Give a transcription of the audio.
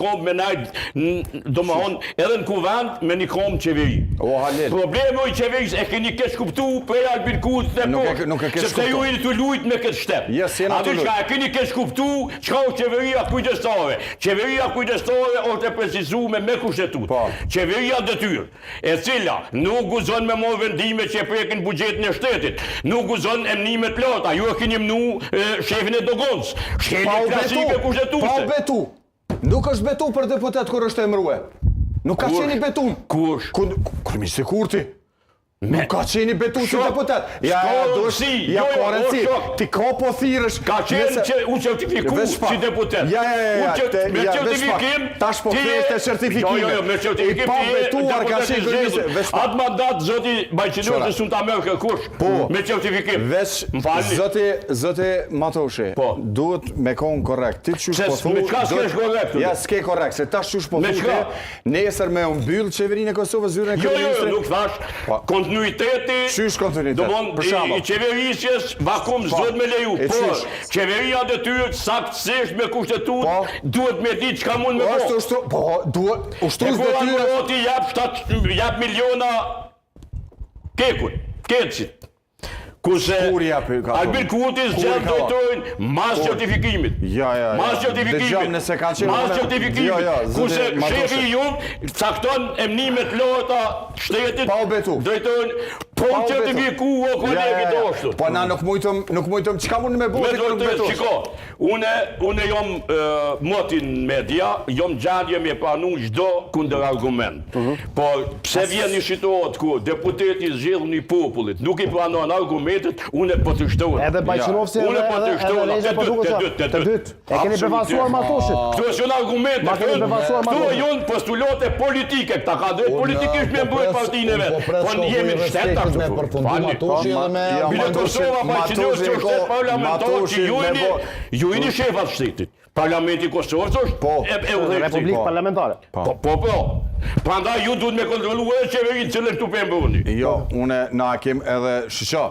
kom me najtë, do më honë, edhe në kuvend me një kom qeveri. Problemi i qeveris e keni kesh kuptu prej Albin Kurti dhe poshtë, sepse ju jeni të lujt me këtë shtep. Aty që e keni kesh kuptu çka është qeveria kujdestare. Qeveria kujdestare është e precizuar me kushtetut. Qeveria detyrë, e cila nuk guzon me marrë vendime që e prekin buxhetin e shtetit, nuk guzon emnime të plota. Ju e keni mnu shefin e dogonës. Shkelje klasike kushtetuse. Pa betu. Nuk është betu për deputet kur është emrue. Nuk ka qeni betun. Kush? Kryeministri Kurti. Nuk ka qeni betu si deputet. Ja, korenci. Ti ka po thirësh. Ka qenë që u certifiku si deputet. Me certifikim. Tash po thjesht të certifikime. Jo, me certifikim. Pa betuar ka qenë kryeministri. Atë mandat zoti Bajqinoti s'u ta merr kërkush. Me certifikim. Zoti Matoshi. Duhet me kon korrekt. Ti çu po thu. Me çka s'kesh korrekt? Ja, s'ke korrekt, se tash çu po thu. Nesër me mbyll qeverinë e Kosovës zyrën e kryeministrit. Jo, nuk thash. Kontinuiteti i qeverisjes vakum zot me leju, por qeveria detyrë saktësisht me kushtetut duhet me ditë çka mund me bo. Po, duhet ushtrus detyrë. Ti jap miliona kecit. Kurse Albin Kurti zgjedh drejtorin mas certifikimit. Mas certifikimit. Kurse shefi ju cakton emnimet lota shtetit drejtorin po certifiku o kolegi doshtur. Po na nuk mujtëm çka mund me bëj kur nuk betosh. Shiko, unë jom motin media, jom gjendje me pranu çdo kundër argument. Por pse vjen një situat ku deputeti zgjedh një popullit, nuk i pranon argumentet, unë po të shtohem. Edhe Bajqinovsi edhe Lezja po duket të dytë. E keni bevansuar Matoshin. Këto janë argumente. Këto janë postulate politike, këta ka drejt politikisht me mbrojt partinë e vet. Po jemi në shtet me përfundim Matoshin edhe me Bile Kosova Bajqinovsi që shtet parlamentar që ju jeni shefat shtetit. Parlamenti i Kosovës është Republikë Parlamentare. Po. Prandaj ju duhet me kontrolluar qeverinë cilën këtu po e mbuni. Jo, unë na kem edhe shiqo.